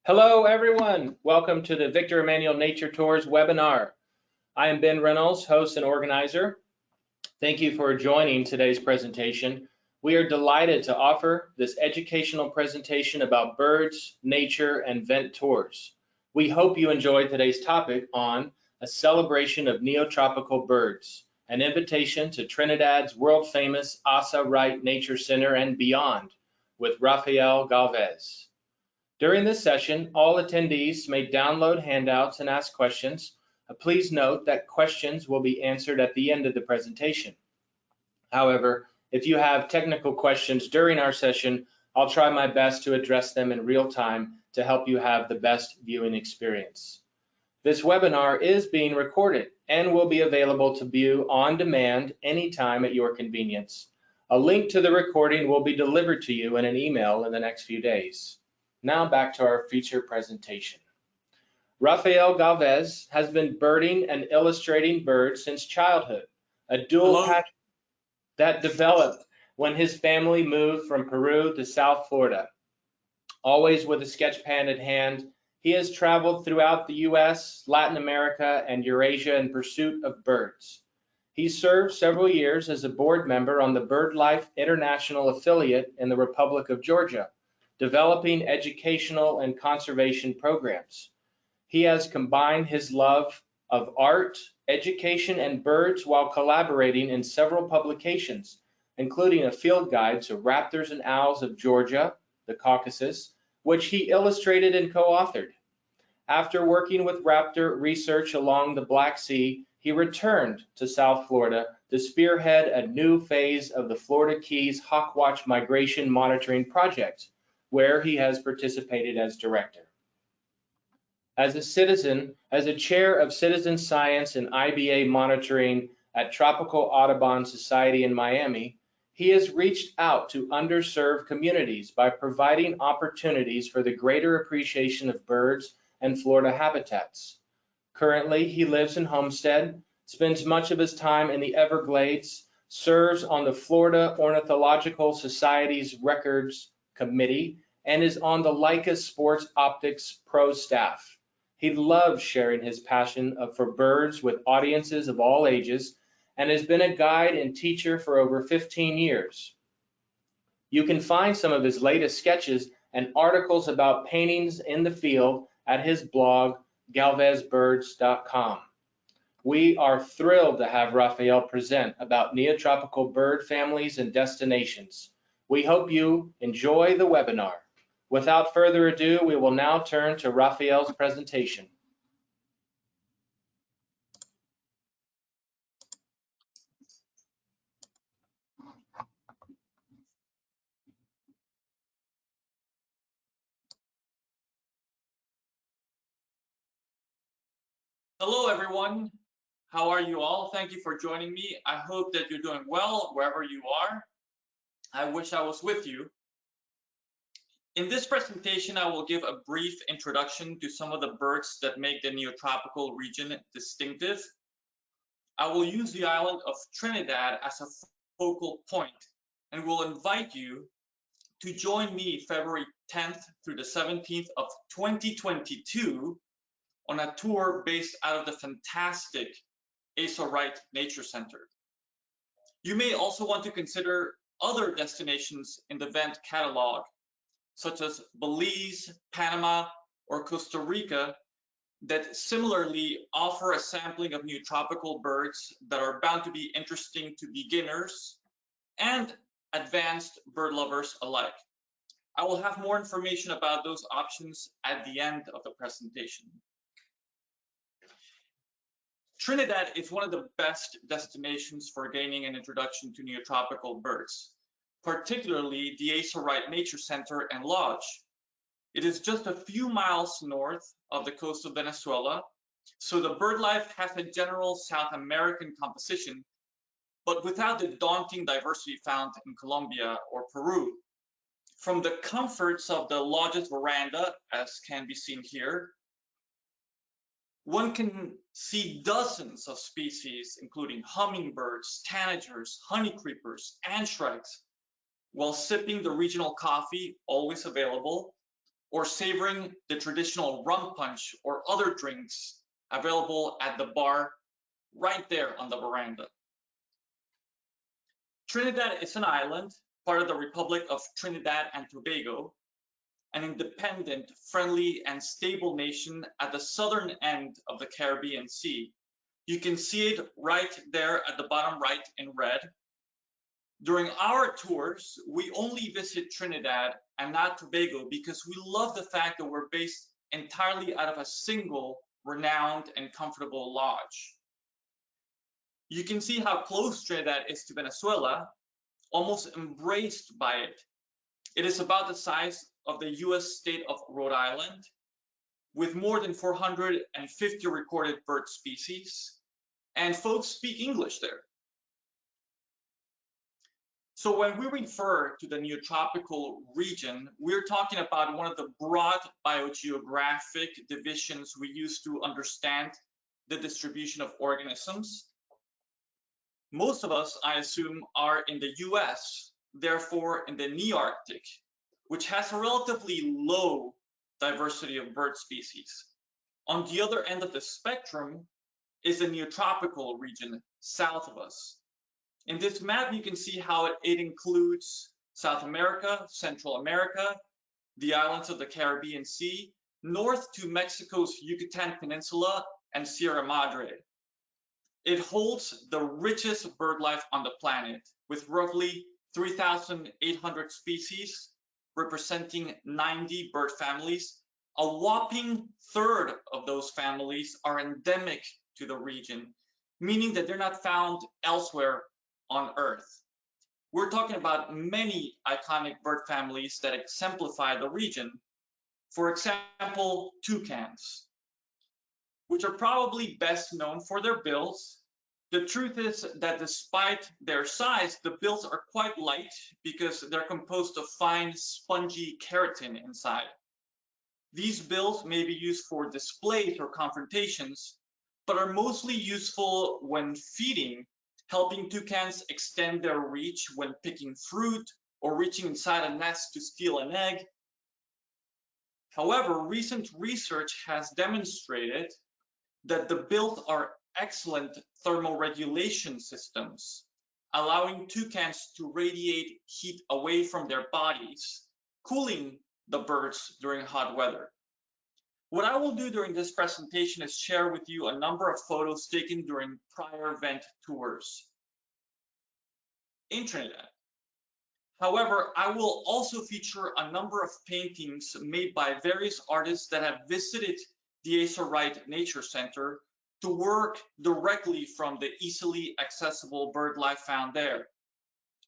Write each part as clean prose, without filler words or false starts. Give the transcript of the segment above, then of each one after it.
Hello, everyone. Welcome to the Victor Emmanuel Nature Tours webinar. I am Ben Reynolds, host and organizer. Thank you for joining today's presentation. We are delighted to offer this educational presentation about birds, nature, and vent tours. We hope you enjoyed today's topic on a celebration of neotropical birds, an invitation to Trinidad's world-famous Asa Wright Nature Center and beyond with Rafael Galvez. During this session, all attendees may download handouts and ask questions. Please note that questions will be answered at the end of the presentation. However, if you have technical questions during our session, I'll try my best to address them in real time to help you have the best viewing experience. This webinar is being recorded and will be available to view on demand anytime at your convenience. A link to the recording will be delivered to you in an email in the next few days. Now back to our feature presentation. Rafael Galvez has been birding and illustrating birds since childhood, a dual passion that developed when his family moved from Peru to South Florida. Always with a sketch pen at hand, he has traveled throughout the US, Latin America, and Eurasia in pursuit of birds. He served several years as a board member on the BirdLife International affiliate in the Republic of Georgia, developing educational and conservation programs. He has combined his love of art, education, and birds while collaborating in several publications, including a field guide to raptors and owls of Georgia, the Caucasus, which he illustrated and co-authored. After working with raptor research along the Black Sea, he returned to South Florida to spearhead a new phase of the Florida Keys Hawkwatch Migration Monitoring Project, where he has participated as director. As a chair of citizen science and IBA monitoring at Tropical Audubon Society in Miami, he has reached out to underserved communities by providing opportunities for the greater appreciation of birds and Florida habitats. Currently, he lives in Homestead, spends much of his time in the Everglades, serves on the Florida Ornithological Society's Records Committee, and is on the Leica Sports Optics Pro staff. He loves sharing his passion for birds with audiences of all ages and has been a guide and teacher for over 15 years. You can find some of his latest sketches and articles about paintings in the field at his blog, galvezbirds.com. We are thrilled to have Rafael present about neotropical bird families and destinations. We hope you enjoy the webinar. Without further ado, we will now turn to Rafael's presentation. Hello, everyone. How are you all? Thank you for joining me. I hope that you're doing well wherever you are. I wish I was with you. In this presentation, I will give a brief introduction to some of the birds that make the Neotropical region distinctive. I will use the island of Trinidad as a focal point and will invite you to join me February 10th through the 17th of 2022 on a tour based out of the fantastic Asa Wright Nature Center. You may also want to consider other destinations in the Vent catalog, such as Belize, Panama, or Costa Rica, that similarly offer a sampling of neotropical birds that are bound to be interesting to beginners and advanced bird lovers alike. I will have more information about those options at the end of the presentation. Trinidad is one of the best destinations for gaining an introduction to neotropical birds, particularly the Asa Wright Nature Center and Lodge. It is just a few miles north of the coast of Venezuela, so the bird life has a general South American composition, but without the daunting diversity found in Colombia or Peru. From the comforts of the lodge's veranda, as can be seen here, one can see dozens of species, including hummingbirds, tanagers, honeycreepers, antshrikes, while sipping the regional coffee, always available, or savoring the traditional rum punch or other drinks available at the bar right there on the veranda. Trinidad is an island, part of the Republic of Trinidad and Tobago, an independent, friendly, and stable nation at the southern end of the Caribbean Sea. You can see it right there at the bottom right in red. During our tours, we only visit Trinidad and not Tobago because we love the fact that we're based entirely out of a single, renowned, and comfortable lodge. You can see how close Trinidad is to Venezuela, almost embraced by it. It is about the size of the US state of Rhode Island, with more than 450 recorded bird species, and folks speak English there. So when we refer to the Neotropical region, we're talking about one of the broad biogeographic divisions we use to understand the distribution of organisms. Most of us, I assume, are in the US, therefore in the Nearctic, which has a relatively low diversity of bird species. On the other end of the spectrum is the Neotropical region south of us. In this map, you can see how it includes South America, Central America, the islands of the Caribbean Sea, north to Mexico's Yucatan Peninsula and Sierra Madre. It holds the richest bird life on the planet, with roughly 3,800 species, representing 90 bird families. A whopping third of those families are endemic to the region, meaning that they're not found elsewhere on Earth. We're talking about many iconic bird families that exemplify the region. For example, toucans, which are probably best known for their bills. The truth is that despite their size, the bills are quite light because they're composed of fine, spongy keratin inside. These bills may be used for displays or confrontations, but are mostly useful when feeding, helping toucans extend their reach when picking fruit or reaching inside a nest to steal an egg. However, recent research has demonstrated that the bills are excellent thermoregulation systems, allowing toucans to radiate heat away from their bodies, cooling the birds during hot weather. What I will do during this presentation is share with you a number of photos taken during prior event tours in Trinidad. However, I will also feature a number of paintings made by various artists that have visited the Asa Wright Nature Center to work directly from the easily accessible bird life found there.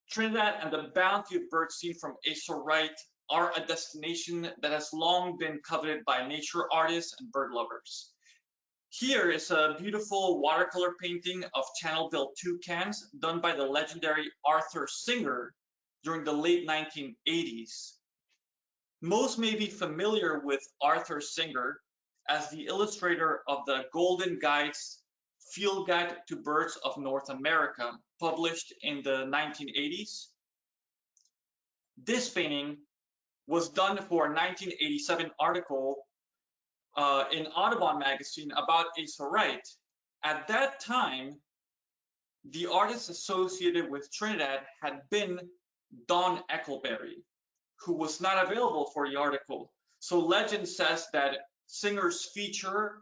Trinidad and the bounty of birds seen from Asa Wright are a destination that has long been coveted by nature artists and bird lovers. Here is a beautiful watercolor painting of channel-billed toucans done by the legendary Arthur Singer during the late 1980s. Most may be familiar with Arthur Singer as the illustrator of the Golden Guide's Field Guide to Birds of North America, published in the 1980s. This painting was done for a 1987 article in Audubon magazine about Asa Wright. At that time, the artist associated with Trinidad had been Don Eccleberry, who was not available for the article. So legend says that Singer's feature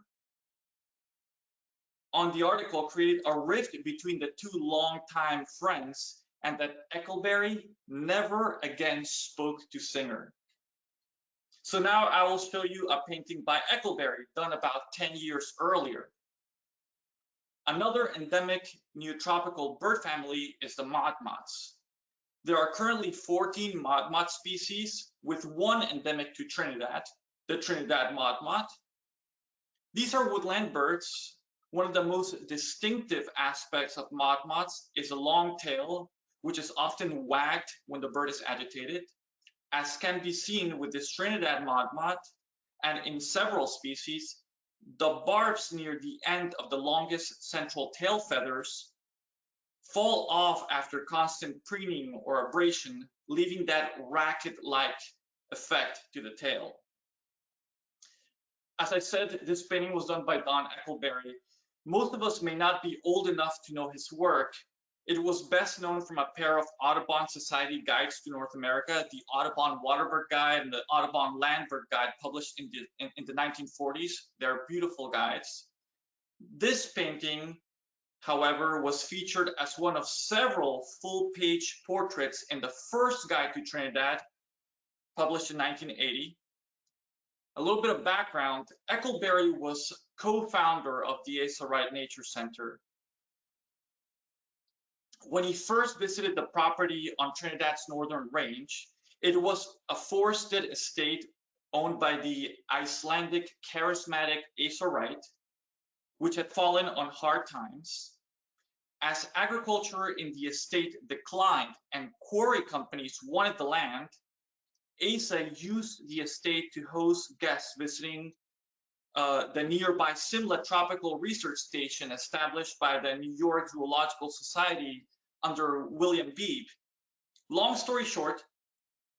on the article created a rift between the two longtime friends, and that Eccleberry never again spoke to Singer. So now I will show you a painting by Eccleberry done about 10 years earlier. Another endemic neotropical bird family is the motmots. There are currently 14 motmot species, with one endemic to Trinidad, the Trinidad motmot. These are woodland birds. One of the most distinctive aspects of motmots is a long tail, which is often wagged when the bird is agitated, as can be seen with this Trinidad motmot, and in several species, the barbs near the end of the longest central tail feathers fall off after constant preening or abrasion, leaving that racket-like effect to the tail. As I said, this painting was done by Don Eckelberry. Most of us may not be old enough to know his work. It was best known from a pair of Audubon Society guides to North America, the Audubon Waterbird Guide and the Audubon Landbird Guide, published in the 1940s. They're beautiful guides. This painting, however, was featured as one of several full-page portraits in the first guide to Trinidad, published in 1980. A little bit of background: Eckelberry was co-founder of the Asa Wright Nature Center. When he first visited the property on Trinidad's northern range, it was a forested estate owned by the Icelandic charismatic Asa Wright, which had fallen on hard times. As agriculture in the estate declined and quarry companies wanted the land, Asa used the estate to host guests visiting the nearby Simla Tropical Research Station, established by the New York Zoological Society under William Beebe. Long story short,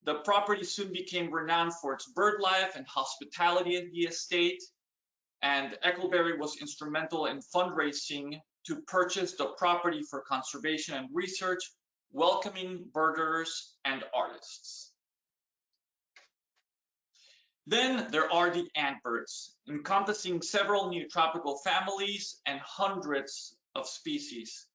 the property soon became renowned for its bird life and hospitality at the estate, and Eckelberry was instrumental in fundraising to purchase the property for conservation and research, welcoming birders and artists. Then there are the Antbirds, encompassing several neotropical families and hundreds of species.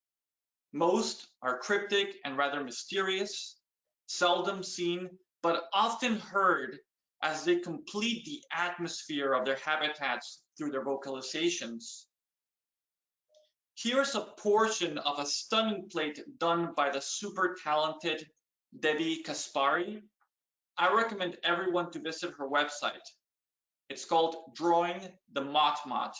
Most are cryptic and rather mysterious, seldom seen, but often heard as they complete the atmosphere of their habitats through their vocalizations. Here's a portion of a stunning plate done by the super talented Debbie Kaspari. I recommend everyone to visit her website. It's called Drawing the Motmot.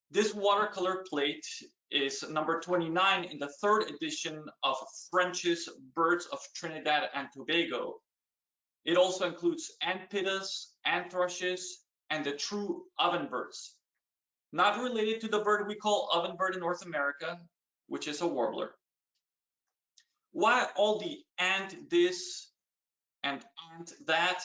This watercolor plate is number 29 in the 3rd edition of French's Birds of Trinidad and Tobago. It also includes antpidas, anthrushes, and the true ovenbirds. Not related to the bird we call ovenbird in North America, which is a warbler. Why all the ant this and ant that?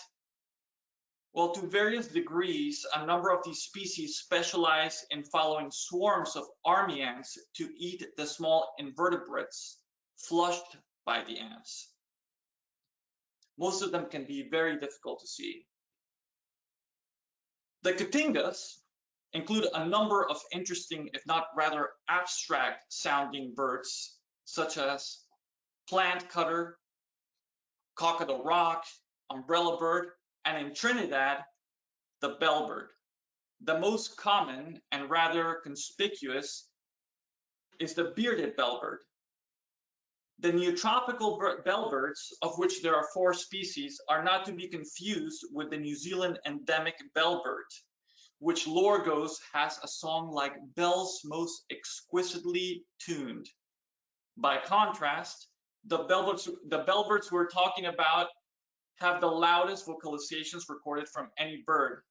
Well, to various degrees, a number of these species specialize in following swarms of army ants to eat the small invertebrates flushed by the ants. Most of them can be very difficult to see. The cotingas include a number of interesting, if not rather abstract sounding birds, such as plant cutter, cock of the rock, umbrella bird, and in Trinidad, the bellbird. The most common and rather conspicuous is the bearded bellbird. The neotropical bellbirds, of which there are 4 species, are not to be confused with the New Zealand endemic bellbird, which lore goes has a song like bells most exquisitely tuned. By contrast, the bellbirds we're talking about have the loudest vocalizations recorded from any bird.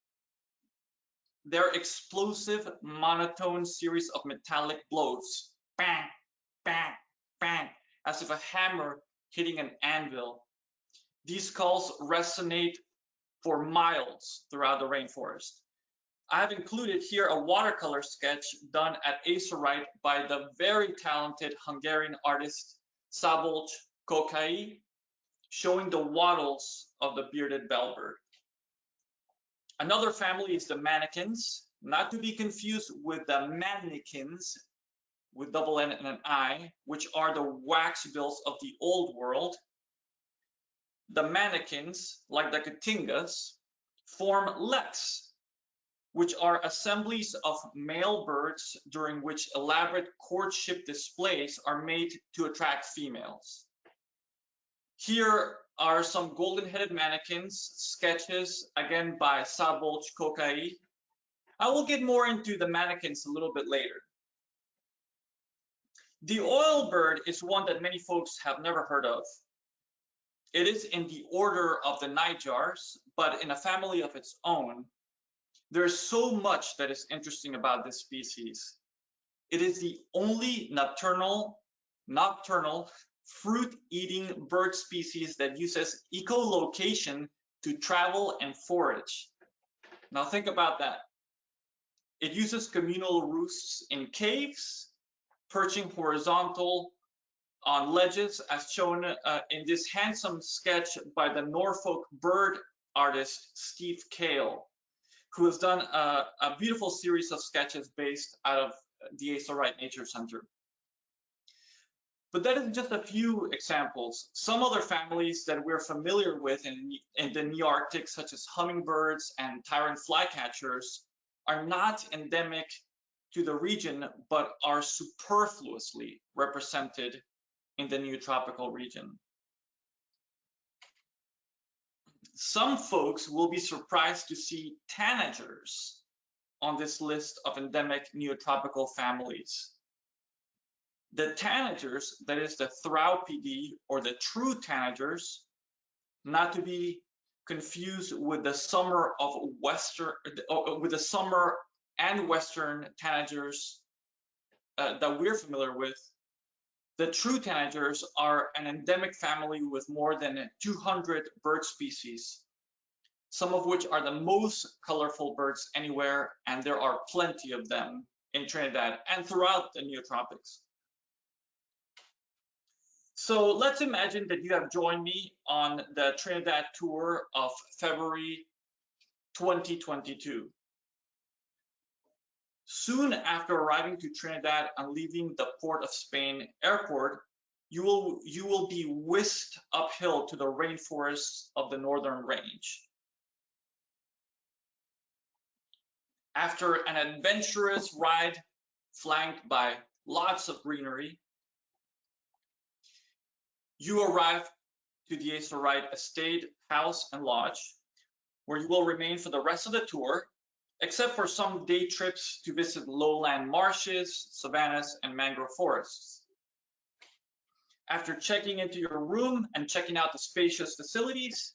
Their explosive monotone series of metallic blows, bang, bang, bang, as if a hammer hitting an anvil. These calls resonate for miles throughout the rainforest. I have included here a watercolor sketch done at Asa Wright by the very talented Hungarian artist Szabolcs Kokai, showing the wattles of the bearded bellbird. Another family is the mannequins, not to be confused with the mannequins, with double N and an I, which are the wax bills of the old world. The mannequins, like the cotingas, form leks, which are assemblies of male birds during which elaborate courtship displays are made to attract females. Here are some golden-headed mannequins, sketches, again by Szabolcs Kokai. I will get more into the mannequins a little bit later. The oilbird is one that many folks have never heard of. It is in the order of the nightjars, but in a family of its own. There's so much that is interesting about this species. It is the only nocturnal fruit-eating bird species that uses echolocation to travel and forage. Now think about that. It uses communal roosts in caves, perching horizontal on ledges, as shown in this handsome sketch by the Norfolk bird artist Steve Kale, who has done a beautiful series of sketches based out of the Asa Wright Nature Center. But that is just a few examples. Some other families that we're familiar with in the Nearctic, such as hummingbirds and tyrant flycatchers, are not endemic to the region, but are superfluously represented in the Neotropical region. Some folks will be surprised to see tanagers on this list of endemic Neotropical families. The tanagers, that is the Thraupidi or the true tanagers, not to be confused with the summer and western tanagers that we're familiar with. The true tanagers are an endemic family with more than 200 bird species, some of which are the most colorful birds anywhere, and there are plenty of them in Trinidad and throughout the Neotropics. So let's imagine that you have joined me on the Trinidad tour of February 2022. Soon after arriving to Trinidad and leaving the Port of Spain airport, you will be whisked uphill to the rainforests of the Northern Range. After an adventurous ride flanked by lots of greenery, you arrive to the Asa Wright Estate, House and Lodge, where you will remain for the rest of the tour, except for some day trips to visit lowland marshes, savannas, and mangrove forests. After checking into your room and checking out the spacious facilities,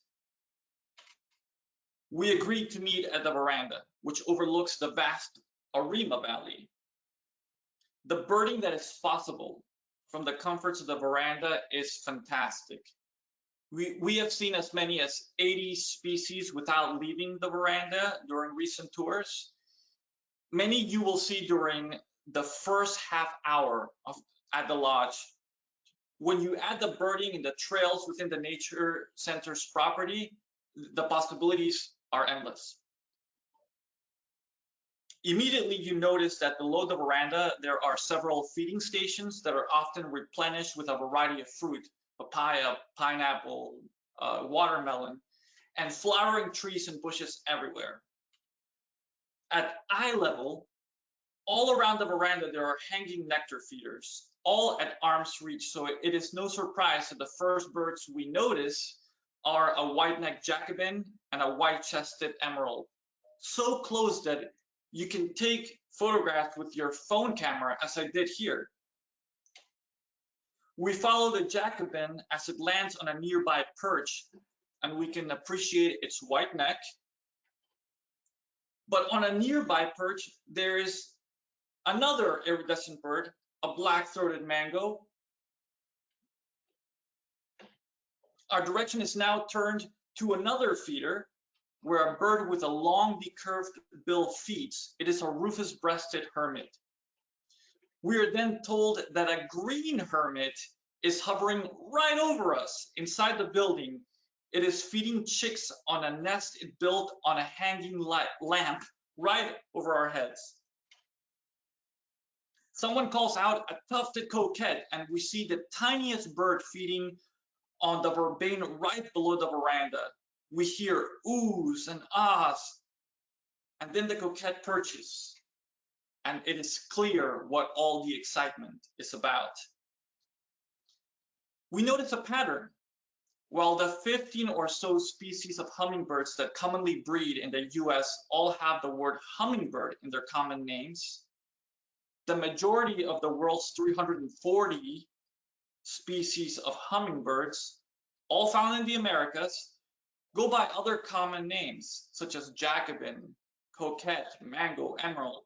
we agreed to meet at the veranda, which overlooks the vast Arima Valley. The birding that is possible from the comforts of the veranda is fantastic. We have seen as many as 80 species without leaving the veranda during recent tours. Many you will see during the first half hour at the lodge. When you add the birding and the trails within the Nature Center's property, the possibilities are endless. Immediately you notice that below the veranda, there are several feeding stations that are often replenished with a variety of fruit: papaya, pineapple, watermelon, and flowering trees and bushes everywhere. At eye level, all around the veranda, there are hanging nectar feeders, all at arm's reach. So it is no surprise that the first birds we notice are a white-necked Jacobin and a white-chested emerald, so close that you can take photographs with your phone camera, as I did here. We follow the Jacobin as it lands on a nearby perch, and we can appreciate its white neck. But on a nearby perch, there is another iridescent bird, a black-throated mango. Our direction is now turned to another feeder, where a bird with a long decurved bill feeds. It is a rufous-breasted hermit. We are then told that a green hermit is hovering right over us inside the building. It is feeding chicks on a nest it built on a hanging lamp right over our heads. Someone calls out a tufted coquette, and we see the tiniest bird feeding on the verbane right below the veranda. We hear oohs and ahs, and then the coquette perches, and it is clear what all the excitement is about. We notice a pattern. While the 15 or so species of hummingbirds that commonly breed in the US all have the word hummingbird in their common names, the majority of the world's 340 species of hummingbirds, all found in the Americas, go by other common names, such as Jacobin, coquette, mango, emerald,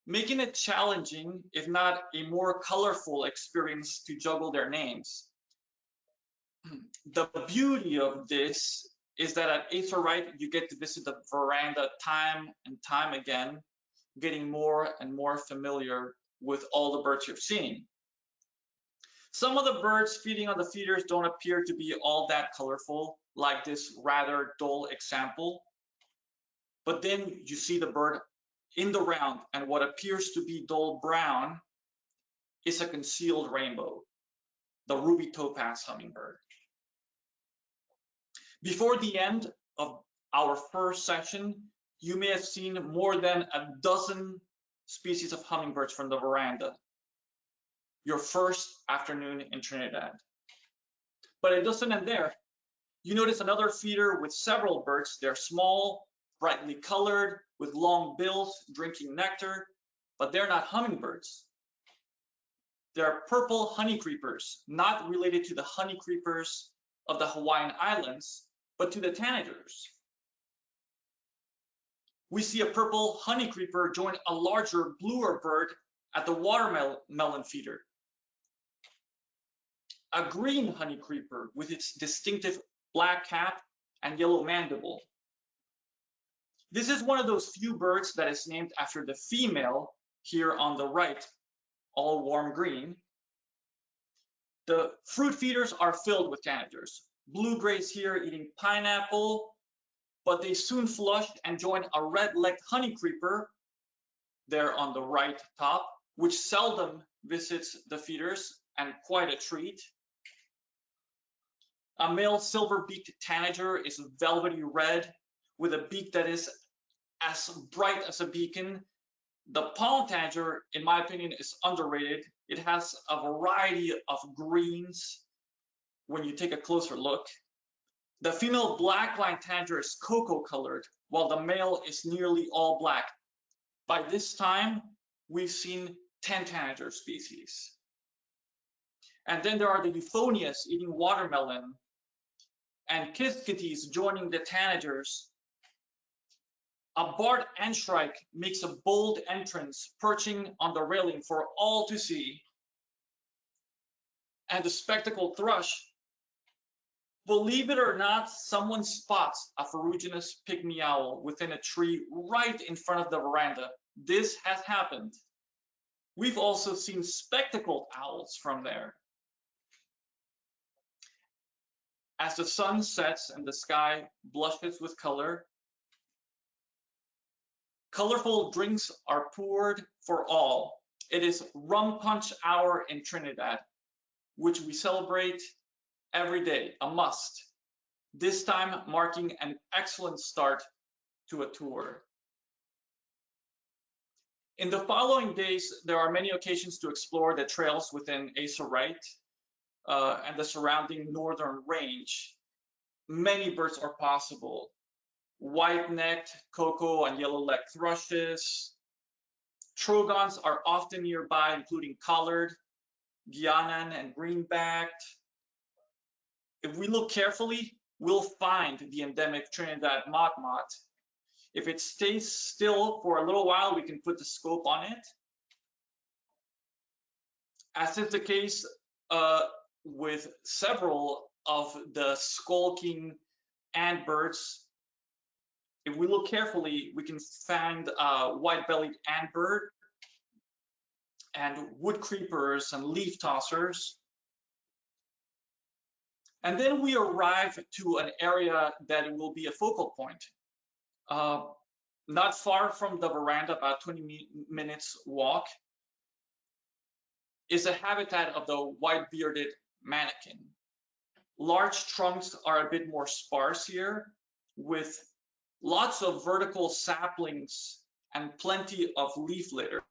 making it challenging, if not a more colorful experience to juggle their names. The beauty of this is that at Asa Wright, you get to visit the veranda time and time again, getting more and more familiar with all the birds you've seen. Some of the birds feeding on the feeders don't appear to be all that colorful, like this rather dull example. But then you see the bird in the round, and what appears to be dull brown is a concealed rainbow, the ruby topaz hummingbird. Before the end of our first session, you may have seen more than a dozen species of hummingbirds from the veranda, your first afternoon in Trinidad. But it doesn't end there. You notice another feeder with several birds. They're small, brightly colored, with long bills, drinking nectar, but they're not hummingbirds. They're purple honeycreepers, not related to the honeycreepers of the Hawaiian Islands, but to the tanagers. We see a purple honeycreeper join a larger, bluer bird at the watermelon feeder. A green honeycreeper with its distinctive black cap and yellow mandible. This is one of those few birds that is named after the female here on the right, all warm green. The fruit feeders are filled with tanagers. Blue-grays here eating pineapple, but they soon flushed and joined a red-legged honeycreeper there on the right top, which seldom visits the feeders and quite a treat. A male silver-beaked tanager is velvety red with a beak that is as bright as a beacon. The palm tanager, in my opinion, is underrated. It has a variety of greens when you take a closer look. The female black-line tanager is cocoa colored, while the male is nearly all black. By this time, we've seen 10 tanager species. And then there are the euphonias eating watermelon, and kiskities joining the tanagers. A barred antshrike makes a bold entrance, perching on the railing for all to see. And the spectacled thrush, believe it or not, someone spots a ferruginous pygmy owl within a tree right in front of the veranda. This has happened. We've also seen spectacled owls from there. As the sun sets and the sky blushes with color, colorful drinks are poured for all. It is rum punch hour in Trinidad, which we celebrate every day, a must. This time marking an excellent start to a tour. In the following days, there are many occasions to explore the trails within Asa Wright and the surrounding northern range. Many birds are possible. White-necked, cocoa and yellow-legged thrushes. Trogons are often nearby, including collared, Guianan, and greenbacked. If we look carefully, we'll find the endemic Trinidad motmot. If it stays still for a little while, we can put the scope on it. As is the case with several of the skulking Antbirds, if we look carefully, we can find white-bellied Antbird and wood creepers and leaf tossers. And then we arrive to an area that will be a focal point. Not far from the veranda, about 20 minutes walk, is a habitat of the white-bearded Mannequin. Large trunks are a bit more sparse here, with lots of vertical saplings and plenty of leaf litter.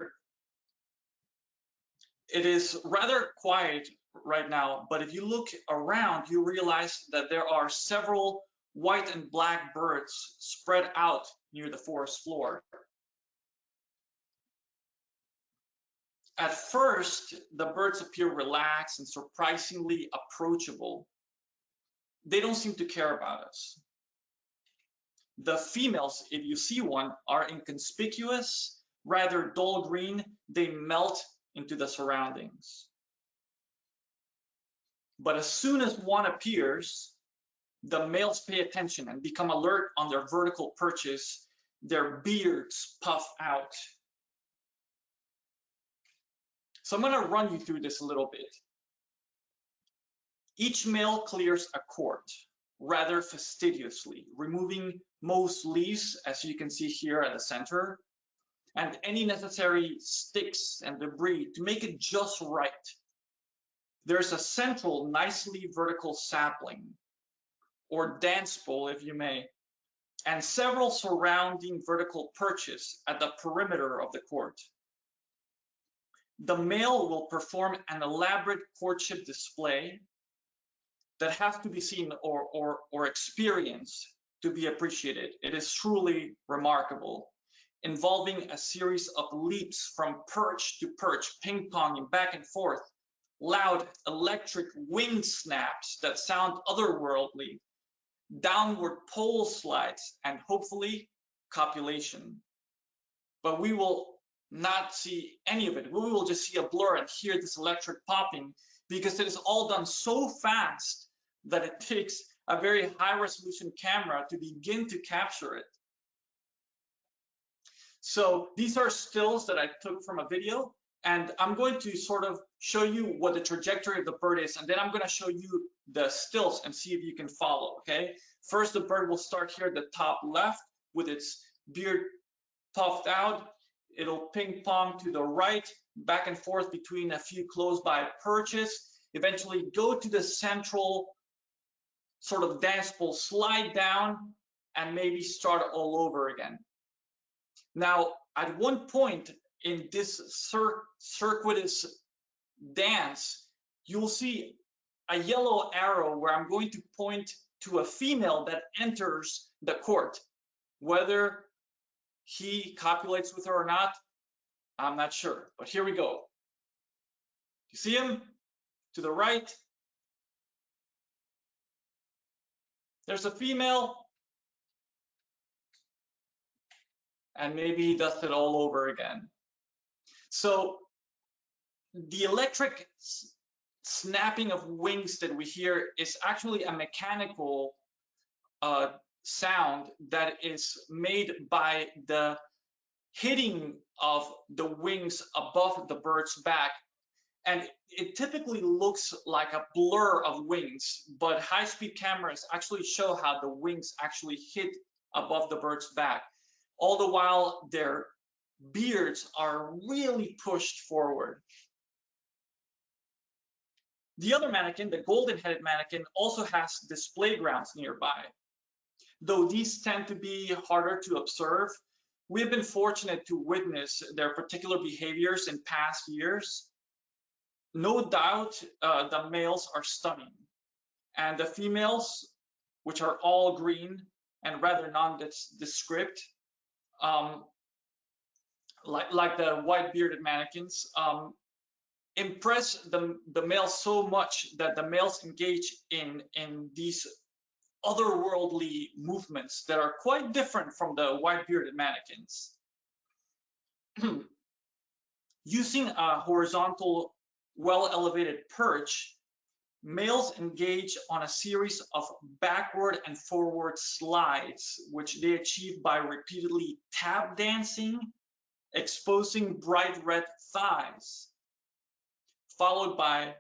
It is rather quiet right now, but if you look around, you realize that there are several white and black birds spread out near the forest floor. At first, the birds appear relaxed and surprisingly approachable. They don't seem to care about us. The females, if you see one, are inconspicuous, rather dull green. They melt into the surroundings. But as soon as one appears, the males pay attention and become alert on their vertical perches. Their beards puff out. So I'm going to run you through this a little bit. Each male clears a court rather fastidiously, removing most leaves, as you can see here at the center, and any necessary sticks and debris to make it just right. There's a central, nicely vertical sapling, or dance pole if you may, and several surrounding vertical perches at the perimeter of the court. The male will perform an elaborate courtship display that has to be seen or experienced to be appreciated. It is truly remarkable, involving a series of leaps from perch to perch, ping-ponging back and forth, loud electric wing snaps that sound otherworldly, downward pole slides, and hopefully copulation. But we will not see any of it. We will just see a blur and hear this electric popping, because it is all done so fast that it takes a very high resolution camera to begin to capture it. So these are stills that I took from a video, and I'm going to sort of show you what the trajectory of the bird is, and then I'm going to show you the stills and see if you can follow, okay? First, the bird will start here at the top left with its beard puffed out. It'll ping pong to the right, back and forth between a few close by perches, eventually go to the central sort of dance pole, slide down, and maybe start all over again. Now, at one point in this circuitous dance, you'll see a yellow arrow where I'm going to point to a female that enters the court. Whether he copulates with her or not, I'm not sure, but here we go. You see him to the right? There's a female, and maybe he does it all over again. So the electric snapping of wings that we hear is actually a mechanical sound that is made by the hitting of the wings above the bird's back. And it typically looks like a blur of wings, but high-speed cameras actually show how the wings actually hit above the bird's back, all the while their beards are really pushed forward. The other mannequin, the golden-headed mannequin, also has display grounds nearby. Though these tend to be harder to observe, we've been fortunate to witness their particular behaviors in past years. No doubt the males are stunning, and the females, which are all green and rather nondescript, like the white-bearded mannequins, impress the males so much that the males engage in these otherworldly movements that are quite different from the white-bearded mannequins. Using a horizontal, well-elevated perch, males engage on a series of backward and forward slides, which they achieve by repeatedly tap dancing, exposing bright red thighs, followed by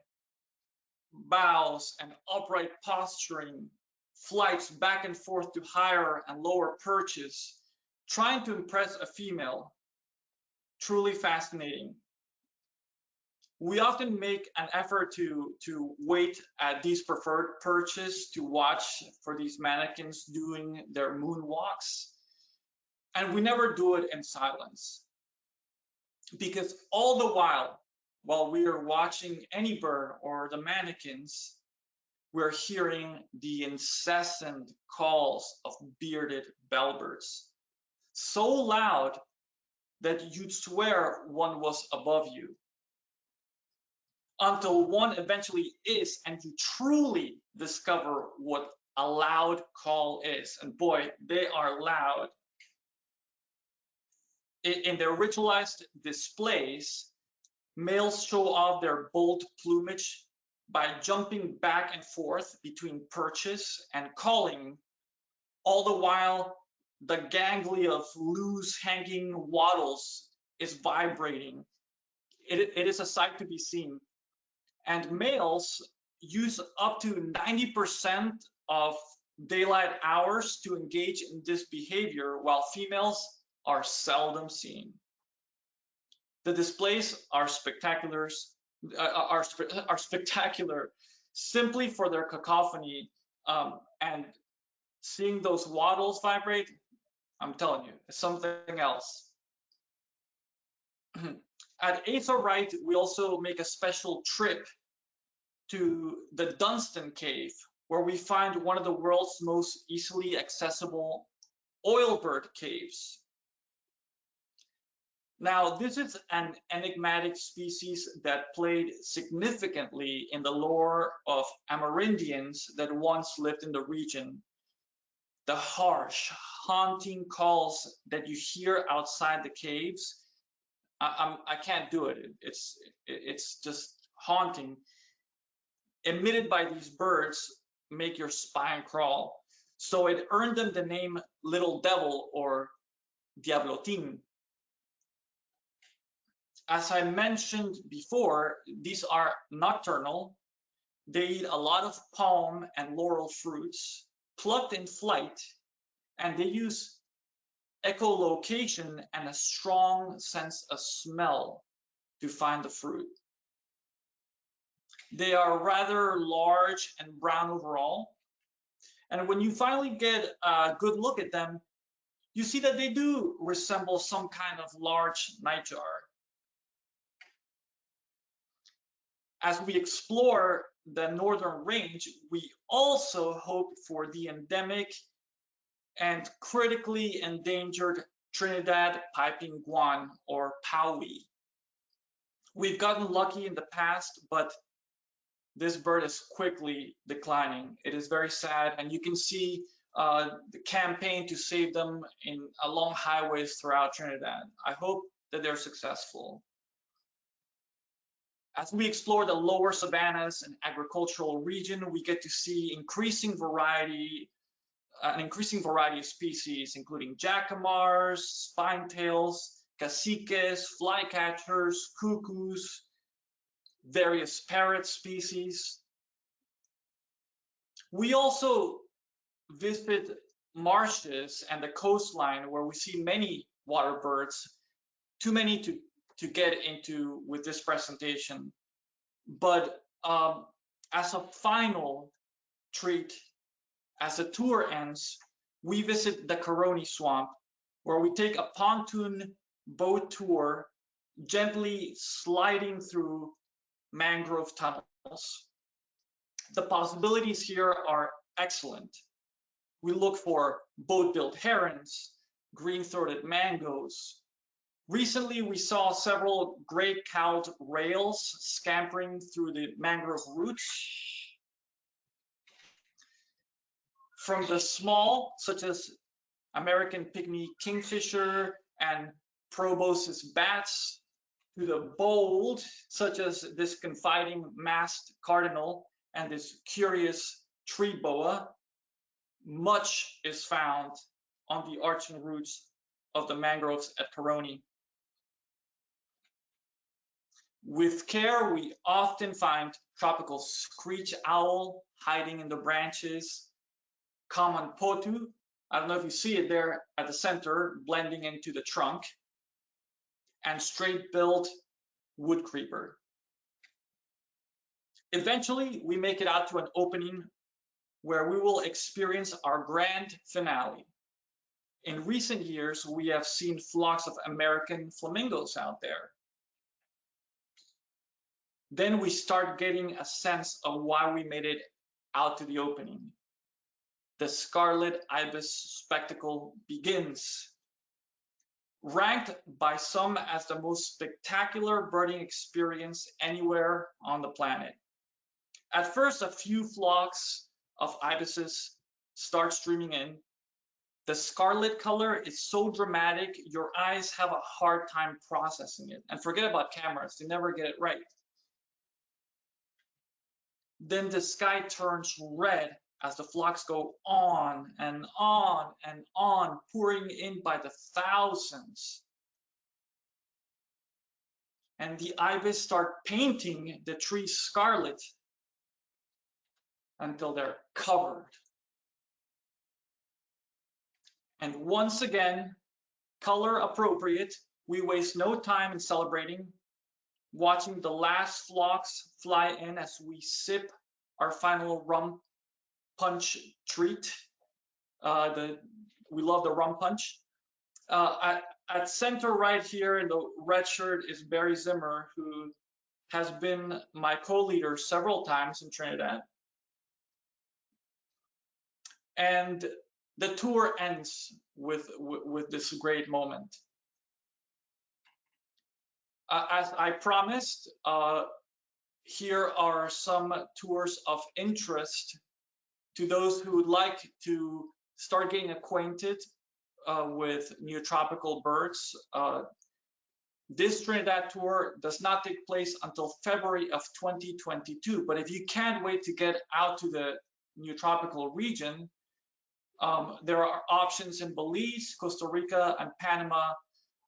bows and upright posturing, flights back and forth to higher and lower perches, trying to impress a female. Truly fascinating. We often make an effort to wait at these preferred perches to watch for these mannequins doing their moonwalks, and we never do it in silence, because all the while we are watching any bird or the mannequins, we're hearing the incessant calls of bearded bellbirds, so loud that you'd swear one was above you, until one eventually is, and you truly discover what a loud call is. And boy, they are loud. In their ritualized displays, males show off their bold plumage by jumping back and forth between perches and calling, all the while the gangly of loose hanging wattles is vibrating. it is a sight to be seen. And males use up to 90% of daylight hours to engage in this behavior, while females are seldom seen. The displays are spectacular simply for their cacophony, and seeing those wattles vibrate, I'm telling you, it's something else. At Asa Wright, we also make a special trip to the Dunstan Cave, where we find one of the world's most easily accessible oilbird caves. Now, this is an enigmatic species that played significantly in the lore of Amerindians that once lived in the region. The harsh, haunting calls that you hear outside the caves, I can't do it. It's just haunting. Emitted by these birds make your spine crawl. So it earned them the name Little Devil or Diablotin. As I mentioned before, these are nocturnal. They eat a lot of palm and laurel fruits, plucked in flight, and they use echolocation and a strong sense of smell to find the fruit. They are rather large and brown overall. And when you finally get a good look at them, you see that they do resemble some kind of large nightjar. As we explore the northern range, we also hope for the endemic and critically endangered Trinidad piping guan, or Powie. We've gotten lucky in the past, but this bird is quickly declining. It is very sad, and you can see the campaign to save them along highways throughout Trinidad. I hope that they're successful. As we explore the lower savannas and agricultural region, we get to see an increasing variety of species, including jacamars, spinetails, caciques, flycatchers, cuckoos, various parrot species. We also visit marshes and the coastline, where we see many water birds, too many to get into with this presentation. But as a final treat, as the tour ends, we visit the Caroni swamp, where we take a pontoon boat tour, gently sliding through mangrove tunnels. The possibilities here are excellent. We look for boat-billed herons, green-throated mangoes. Recently, we saw several great-cowled rails scampering through the mangrove roots. From the small, such as American pygmy kingfisher and proboscis bats, to the bold, such as this confiding masked cardinal and this curious tree boa, much is found on the arching roots of the mangroves at Caroni. With care, we often find tropical screech owl hiding in the branches, common potu, I don't know if you see it there at the center, blending into the trunk, and straight-billed wood creeper. Eventually, we make it out to an opening where we will experience our grand finale. In recent years, we have seen flocks of American flamingos out there. Then we start getting a sense of why we made it out to the opening. The scarlet ibis spectacle begins. Ranked by some as the most spectacular birding experience anywhere on the planet. At first, a few flocks of ibises start streaming in. The scarlet color is so dramatic, your eyes have a hard time processing it. And forget about cameras, they never get it right. Then the sky turns red as the flocks go on and on and on, pouring in by the thousands. and the ibis start painting the trees scarlet until they're covered. And once again, color appropriate, we waste no time in celebrating, watching the last flocks fly in as we sip our final rum punch treat. We love the rum punch. At center right here in the red shirt is Barry Zimmer, who has been my co-leader several times in Trinidad. And the tour ends with this great moment. As I promised, here are some tours of interest to those who would like to start getting acquainted with neotropical birds. This Trinidad tour does not take place until February of 2022, but if you can't wait to get out to the neotropical region, there are options in Belize, Costa Rica, and Panama,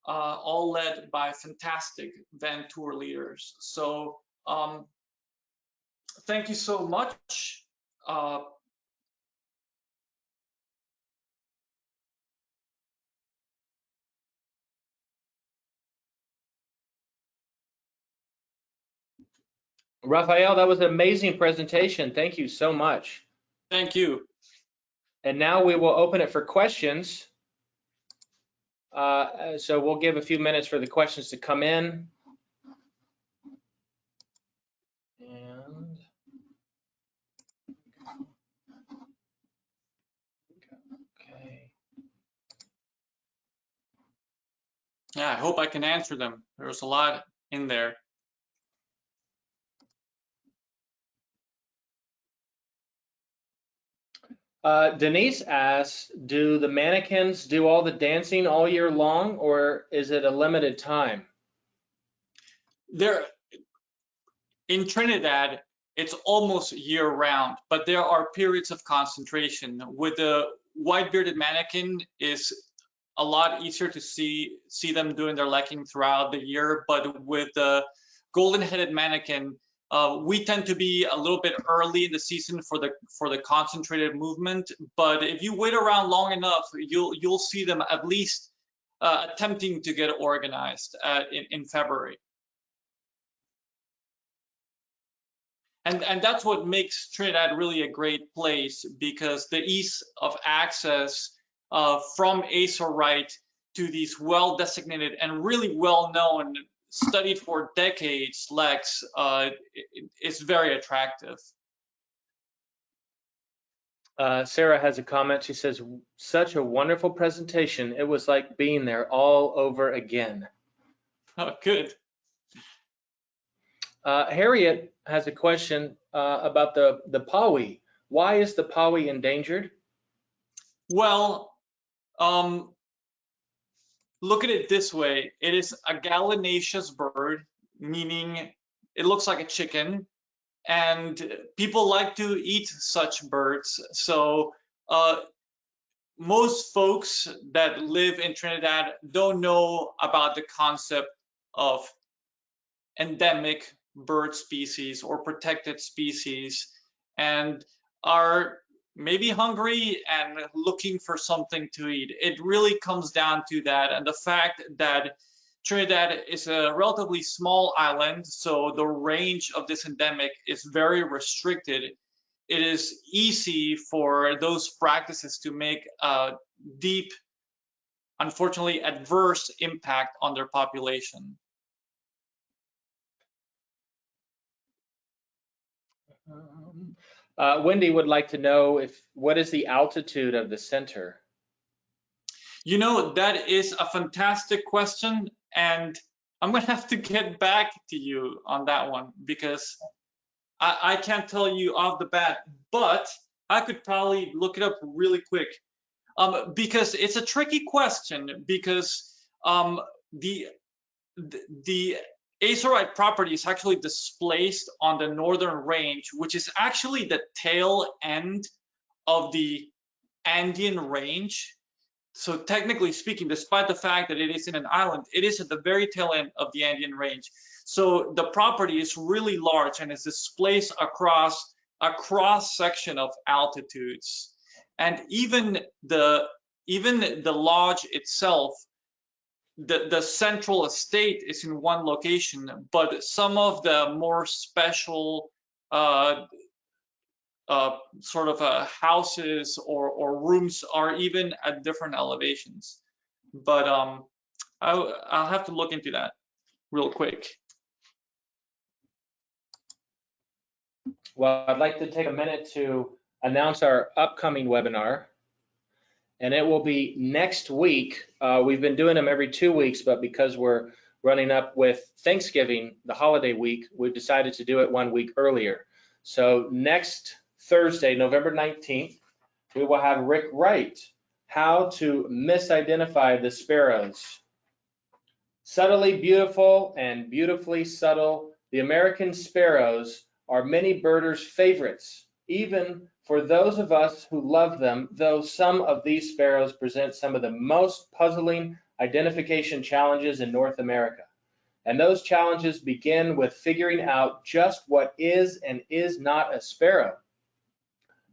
all led by fantastic van tour leaders. So thank you so much. Rafael, that was an amazing presentation. Thank you so much. Thank you. And now we will open it for questions. So we'll give a few minutes for the questions to come in. And okay. Yeah, I hope I can answer them. There's a lot in there. Denise asks, do the mannequins do all the dancing all year long, or is it a limited time? In Trinidad, it's almost year round, but there are periods of concentration. With the white-bearded mannequin, is a lot easier to see them doing their lekking throughout the year, but with the golden-headed mannequin, we tend to be a little bit early in the season for the concentrated movement. But if you wait around long enough, you'll see them at least attempting to get organized in February. And that's what makes Trinidad really a great place, because the ease of access from Asa Wright to these well-designated and really well-known, studied for decades, leks, is very attractive. Sarah has a comment. She says, such a wonderful presentation. It was like being there all over again. Oh, good. Harriet has a question about the pawi. Why is the pawi endangered? Well, look at it this way. It is a gallinaceous bird, meaning it looks like a chicken, and people like to eat such birds. So most folks that live in Trinidad don't know about the concept of endemic bird species or protected species, and are maybe hungry and looking for something to eat. It really comes down to that, and the fact that Trinidad is a relatively small island, so the range of this endemic is very restricted. It is easy for those practices to make a deep, unfortunately, adverse impact on their population. Wendy would like to know what is the altitude of the center? You know, that is a fantastic question, and I'm going to have to get back to you on that one, because I can't tell you off the bat, but I could probably look it up really quick, because it's a tricky question, because the Asa Wright property is actually displaced on the northern range, which is actually the tail end of the Andean range. So technically speaking, despite the fact that it is in an island, it is at the very tail end of the Andean range. So the property is really large and is displaced across a cross section of altitudes. And even the lodge itself, the central estate is in one location, but some of the more special sort of houses or rooms are even at different elevations. But I'll have to look into that real quick. Well, I'd like to take a minute to announce our upcoming webinar, and it will be next week. We've been doing them every 2 weeks, but because we're running up with Thanksgiving, the holiday week, we've decided to do it 1 week earlier. So next Thursday, November 19th, we will have Rick Wright, how to misidentify the sparrows. Subtly beautiful and beautifully subtle, the American sparrows are many birders' favorites, even for those of us who love them, though some of these sparrows present some of the most puzzling identification challenges in North America. And those challenges begin with figuring out just what is and is not a sparrow.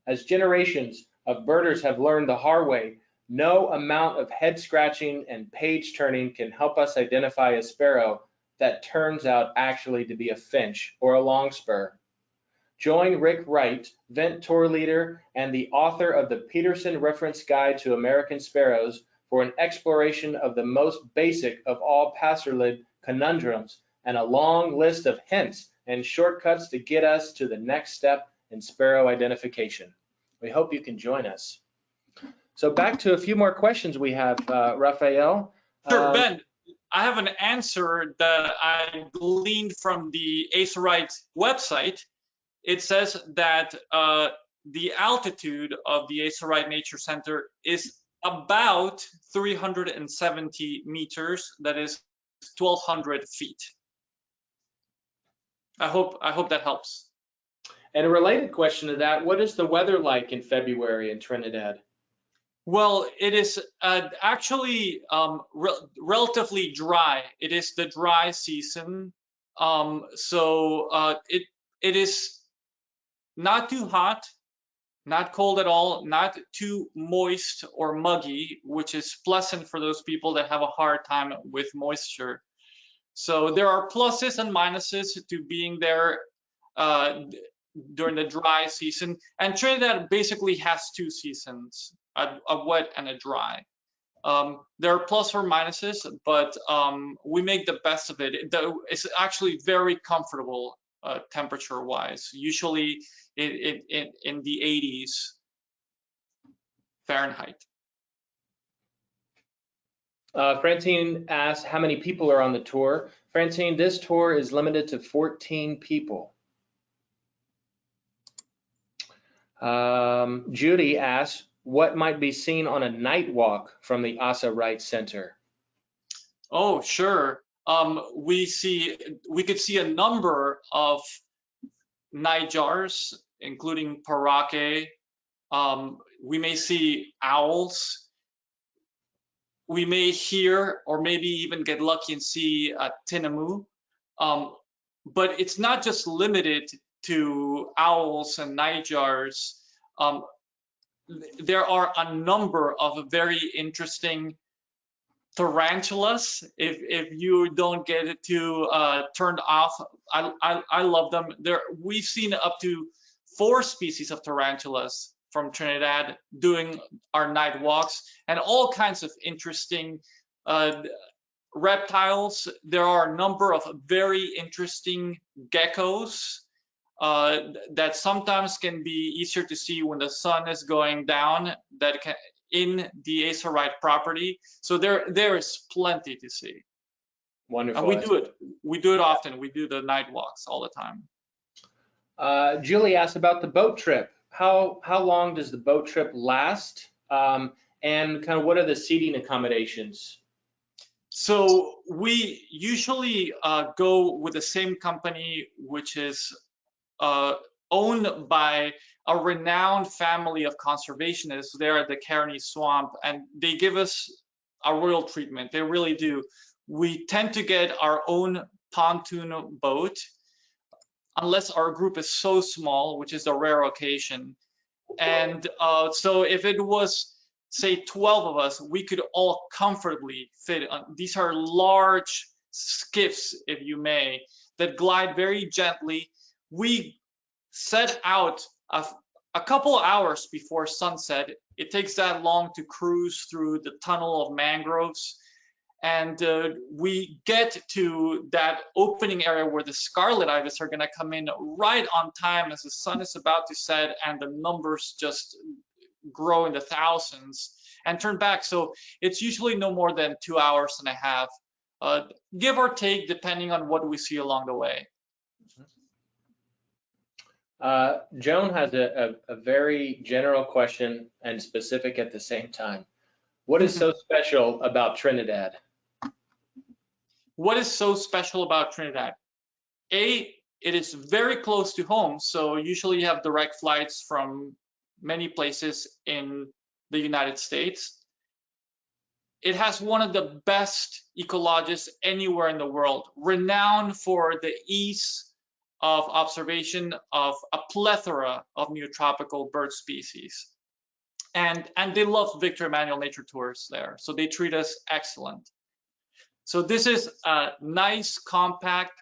As generations of birders have learned the hard way, no amount of head scratching and page turning can help us identify a sparrow that turns out actually to be a finch or a longspur. Join Rick Wright, Vent Tour leader and the author of the Peterson Reference Guide to American Sparrows, for an exploration of the most basic of all passerlid conundrums and a long list of hints and shortcuts to get us to the next step in sparrow identification. We hope you can join us. So back to a few more questions we have, Rafael. Sure, Ben. I have an answer that I gleaned from the Asa Wright website. It says that the altitude of the Asa Wright Nature Center is about 370 meters. That is 1,200 feet. I hope that helps. And a related question to that, what is the weather like in February in Trinidad? Well, it is actually relatively dry. It is the dry season. So it is not too hot, not cold at all, not too moist or muggy, which is pleasant for those people that have a hard time with moisture. So there are pluses and minuses to being there during the dry season. And Trinidad basically has 2 seasons, a wet and a dry. There are plus or minuses, but we make the best of it. It's actually very comfortable temperature-wise, usually in the 80s Fahrenheit. Francine asks, how many people are on the tour? Francine, this tour is limited to 14 people. Judy asks, what might be seen on a night walk from the Asa Wright Center? Oh, sure. We could see a number of nightjars, including parake. We may see owls. We may hear, or maybe even get lucky and see a tinamou. But it's not just limited to owls and nightjars. There are a number of very interesting tarantulas. If you don't get it too turned off, I love them. We've seen up to 4 species of tarantulas from Trinidad doing our night walks, and all kinds of interesting reptiles. There are a number of very interesting geckos that sometimes can be easier to see when the sun is going down, that can in the Asa Wright property. So there is plenty to see. Wonderful. And we do it often. We do the night walks all the time. Julie asked about the boat trip. How long does the boat trip last? And kind of what are the seating accommodations? So we usually go with the same company, which is owned by a renowned family of conservationists there at the Caroni swamp, and they give us a royal treatment. They really do. We tend to get our own pontoon boat, unless our group is so small, which is a rare occasion. And so if it was, say, 12 of us, we could all comfortably fit on. These are large skiffs, if you may, that glide very gently. We set out a couple of hours before sunset. It takes that long to cruise through the tunnel of mangroves. And we get to that opening area where the scarlet ibis are going to come in right on time as the sun is about to set and the numbers just grow in the thousands, and turn back. So it's usually no more than 2 hours and a half, give or take, depending on what we see along the way. Joan has a very general question and specific at the same time. What is so special about Trinidad? What is so special about Trinidad? It is very close to home. So usually you have direct flights from many places in the United States. It has one of the best ecologists anywhere in the world, renowned for the ease of observation of a plethora of neotropical bird species. And they love Victor Emmanuel Nature Tours there. So they treat us excellent. So this is a nice, compact,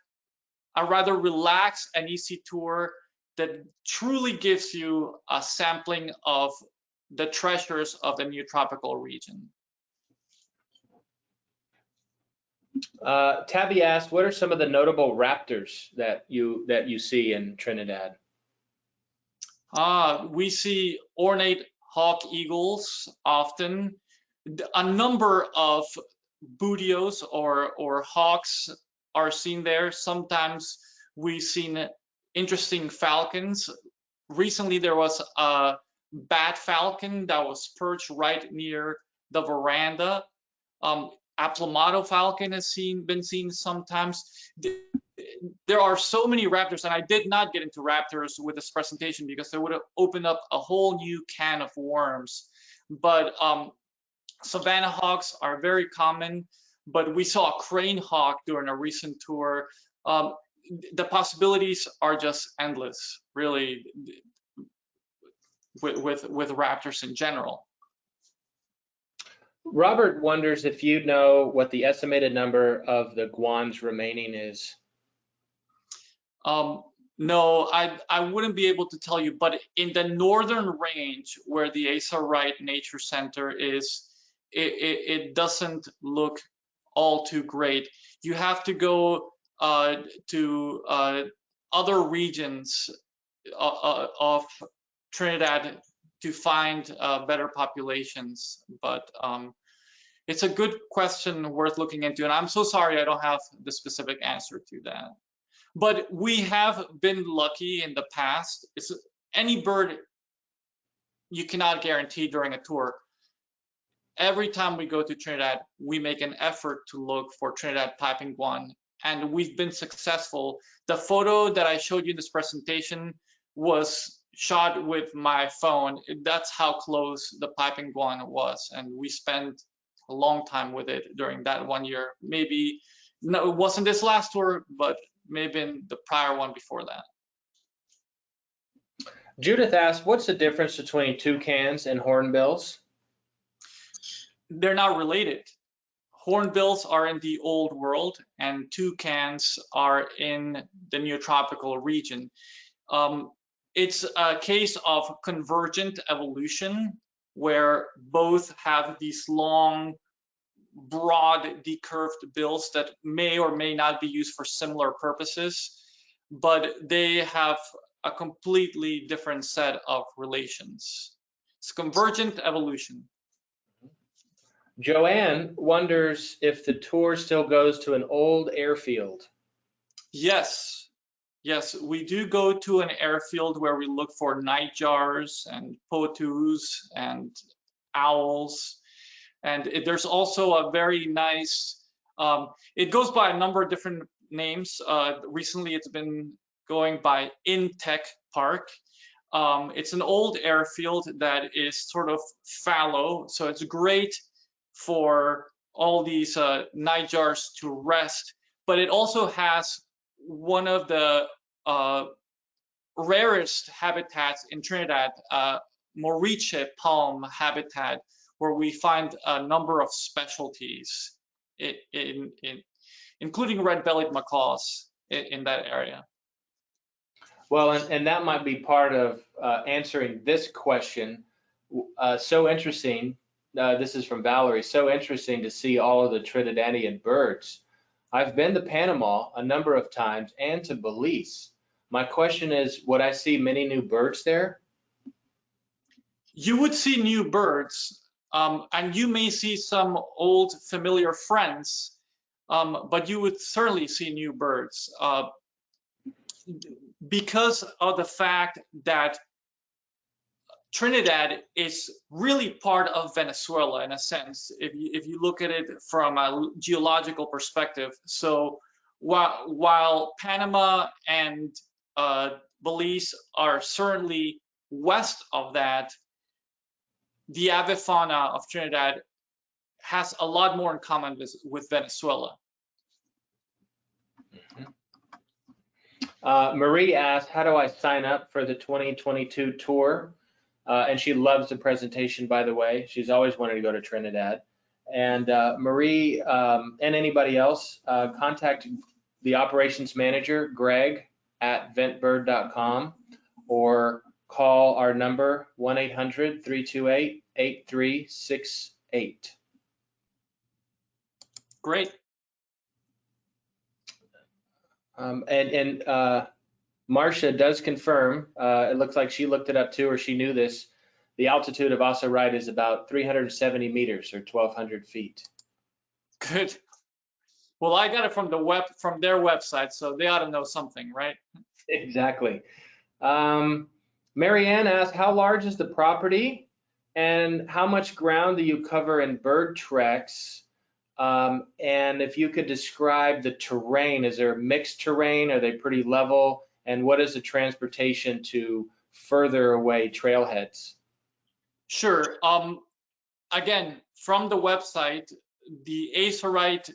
a rather relaxed and easy tour that truly gives you a sampling of the treasures of the Neotropical region. Tabby asked, what are some of the notable raptors that you see in Trinidad? We see ornate hawk eagles often. A number of bootios or hawks are seen there. Sometimes we've seen interesting falcons. Recently, there was a bat falcon that was perched right near the veranda. Aplomado falcon has been seen sometimes. There are so many raptors, and I did not get into raptors with this presentation because it would have opened up a whole new can of worms. But Savannah hawks are very common, but we saw a crane hawk during a recent tour. The possibilities are just endless, really, with raptors in general. Robert wonders if you know what the estimated number of the guans remaining is. No, I wouldn't be able to tell you, but in the northern range where the Asa Wright Nature Center is, it doesn't look all too great. You have to go to other regions of Trinidad to find better populations, but it's a good question worth looking into, and I'm so sorry I don't have the specific answer to that. But we have been lucky in the past. It's any bird you cannot guarantee during a tour. Every time we go to Trinidad, we make an effort to look for Trinidad piping guan, and we've been successful. The photo that I showed you in this presentation was shot with my phone. That's how close the piping guan was, and we spent a long time with it during that 1 year. Maybe, no, it wasn't this last tour, but maybe in the prior one before that. Judith asked, what's the difference between toucans and hornbills? They're not related. Hornbills are in the old world and toucans are in the Neotropical region. It's a case of convergent evolution where both have these long, broad, decurved bills that may or may not be used for similar purposes, but they have a completely different set of relations. It's convergent evolution. Joanne wonders if the tour still goes to an old airfield. Yes, we do go to an airfield where we look for nightjars and potus and owls. And there's also a very nice, it goes by a number of different names. Recently, it's been going by In Tech Park. It's an old airfield that is sort of fallow, so it's great for all these nightjars to rest. But it also has one of the rarest habitats in Trinidad, moriche palm habitat, where we find a number of specialties, including red-bellied macaws in that area. Well, and that might be part of answering this question. So interesting. This is from Valerie. So interesting to see all of the Trinidadian birds. I've been to Panama a number of times and to Belize. My question is, would I see many new birds there? You would see new birds, and you may see some old familiar friends, but you would certainly see new birds. Because of the fact that Trinidad is really part of Venezuela in a sense, if you look at it from a geological perspective. So while Panama and Belize are certainly west of that, the avifauna of Trinidad has a lot more in common with Venezuela. Marie asked, how do I sign up for the 2022 tour? And she loves the presentation, by the way. She's always wanted to go to Trinidad. And Marie and anybody else, contact the operations manager, Greg, at ventbird.com, or call our number, 1-800-328-8368. Great. And Marcia does confirm, it looks like she looked it up too, or she knew this, the altitude of Asa Wright is about 370 meters or 1,200 feet. Good. Well, I got it from their website, so they ought to know something, right? Exactly. Marianne asked, how large is the property and how much ground do you cover in bird treks? And if you could describe the terrain, is there mixed terrain? Are they pretty level? And what is the transportation to further away trailheads? Sure. Again, from the website, the Asa Wright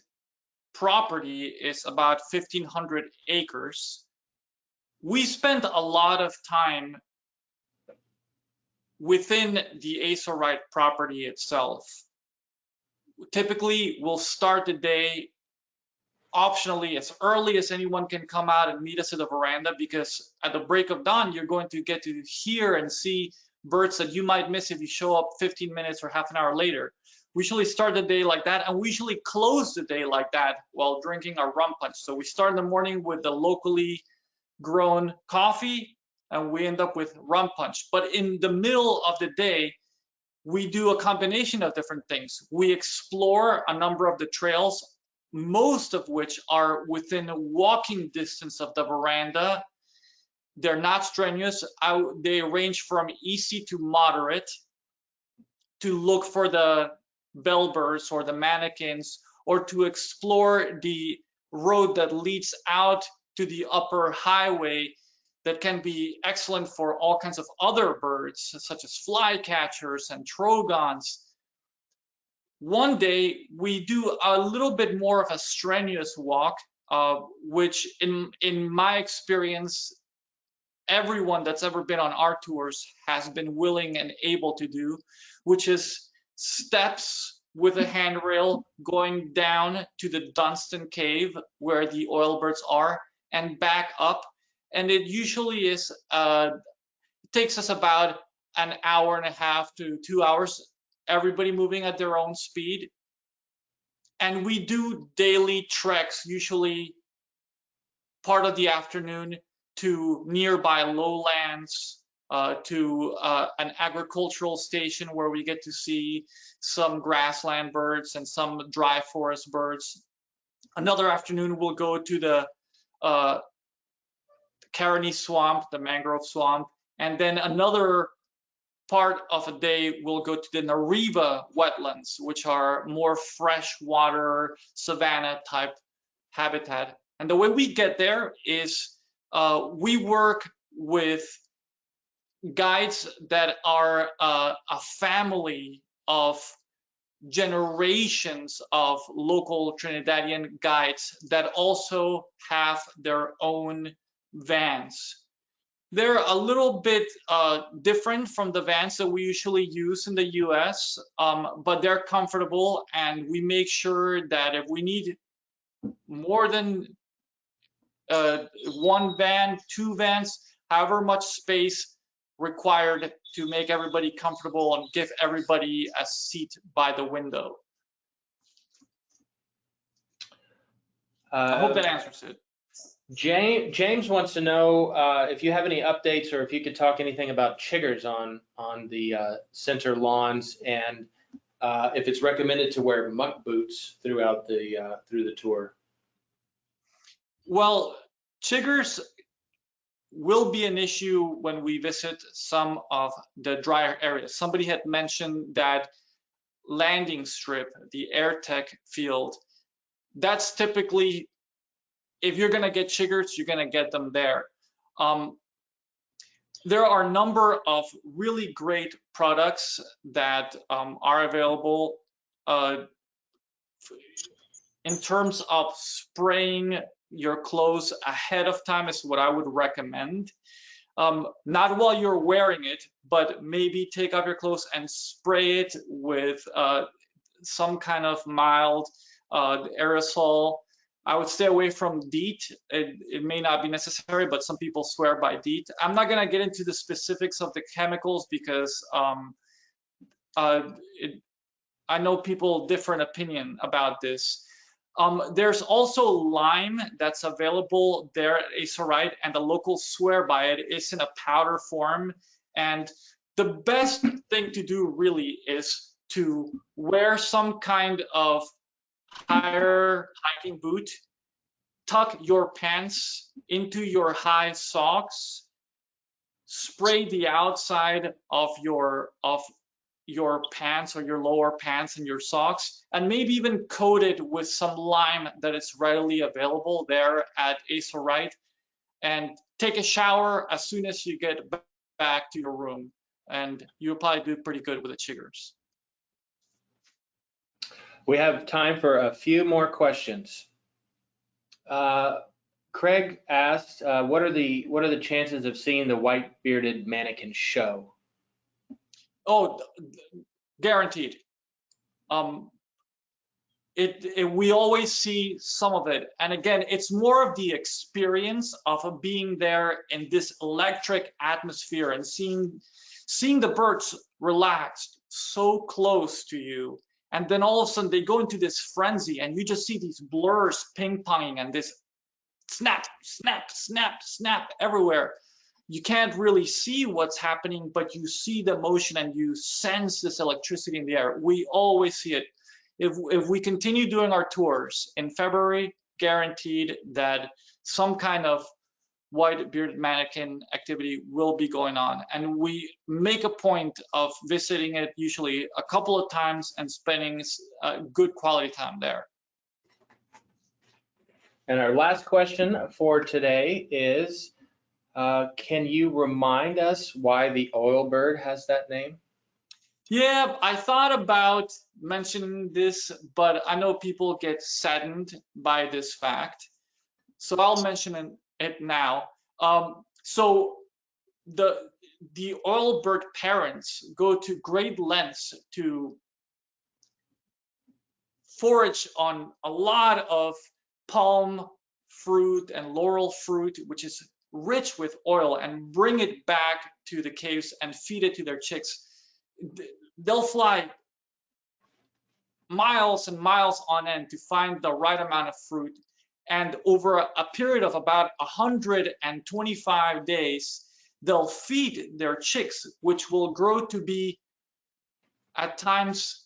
property is about 1,500 acres. We spent a lot of time within the Asa Wright property itself. Typically, we'll start the day optionally as early as anyone can come out and meet us at the veranda, because at the break of dawn, you're going to get to hear and see birds that you might miss if you show up 15 minutes or half an hour later. We usually start the day like that, and we usually close the day like that while drinking our rum punch. So we start in the morning with the locally grown coffee, and we end up with rum punch. But in the middle of the day, we do a combination of different things. We explore a number of the trails, most of which are within walking distance of the veranda. They're not strenuous. They range from easy to moderate, to look for the bellbirds or the mannequins, or to explore the road that leads out to the upper highway that can be excellent for all kinds of other birds, such as flycatchers and trogons. One day, we do a little bit more of a strenuous walk, which in my experience, everyone that's ever been on our tours has been willing and able to do, which is steps with a handrail going down to the Dunstan Cave where the oilbirds are and back up. And it usually is, it takes us about an hour and a half to 2 hours, everybody moving at their own speed. And we do daily treks, usually part of the afternoon, to nearby lowlands, to an agricultural station where we get to see some grassland birds and some dry forest birds. Another afternoon, we'll go to the Caroni swamp, the mangrove swamp, and then another part of a day we'll go to the Nariva wetlands, which are more freshwater savanna type habitat. And the way we get there is we work with guides that are a family of generations of local Trinidadian guides that also have their own vans. They're a little bit different from the vans that we usually use in the US, but they're comfortable, and we make sure that if we need more than one van, two vans, however much space required to make everybody comfortable and give everybody a seat by the window. I hope that answers it. James wants to know if you have any updates, or if you could talk anything about chiggers on the center lawns, and if it's recommended to wear muck boots throughout through the tour. Well, chiggers will be an issue when we visit some of the drier areas. Somebody had mentioned that landing strip, the AirTech field, that's typically, if you're gonna get chiggers, you're gonna get them there. There are a number of really great products that are available in terms of spraying your clothes ahead of time is what I would recommend. Not while you're wearing it, but maybe take off your clothes and spray it with some kind of mild aerosol. I would stay away from DEET. It may not be necessary, but some people swear by DEET. I'm not gonna get into the specifics of the chemicals because I know people different opinion about this. There's also lime that's available there at Asa Wright, and the locals swear by it. It's in a powder form, and the best thing to do really is to wear some kind of higher hiking boot, tuck your pants into your high socks, spray the outside of your pants or your lower pants and your socks, and maybe even coat it with some lime that is readily available there at Asa Wright, and take a shower as soon as you get back to your room, and you'll probably do pretty good with the chiggers. We have time for a few more questions. Craig asked, what are the chances of seeing the white-bearded manakin show? Oh, guaranteed. We always see some of it, and again, it's more of the experience of being there in this electric atmosphere and seeing the birds relaxed so close to you, and then all of a sudden they go into this frenzy, and you just see these blurs ping-ponging and this snap, snap, snap, snap everywhere. You can't really see what's happening, but you see the motion and you sense this electricity in the air. We always see it. If we continue doing our tours in February, guaranteed that some kind of white bearded manakin activity will be going on. And we make a point of visiting it usually a couple of times and spending a good quality time there. And our last question for today is, can you remind us why the oilbird has that name? Yeah, I thought about mentioning this, but I know people get saddened by this fact, so I'll mention it now. So the oilbird parents go to great lengths to forage on a lot of palm fruit and laurel fruit, which is rich with oil, and bring it back to the caves and feed it to their chicks. They'll fly miles and miles on end to find the right amount of fruit, and over a period of about 125 days, they'll feed their chicks, which will grow to be at times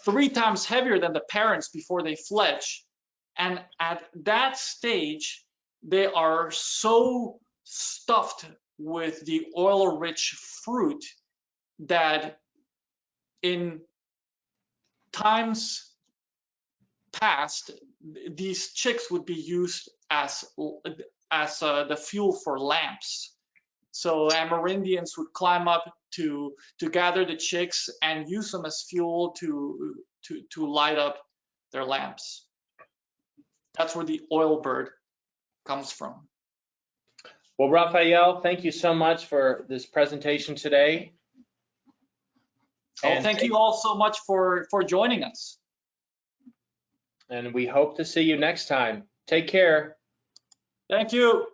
3 times heavier than the parents before they fledge. And at that stage, they are so stuffed with the oil-rich fruit that in times past, these chicks would be used as the fuel for lamps. So Amerindians would climb up to gather the chicks and use them as fuel to light up their lamps. That's where the oilbird comes from. Well, Rafael, thank you so much for this presentation today. Oh, thank you all so much for joining us. And we hope to see you next time. Take care. Thank you.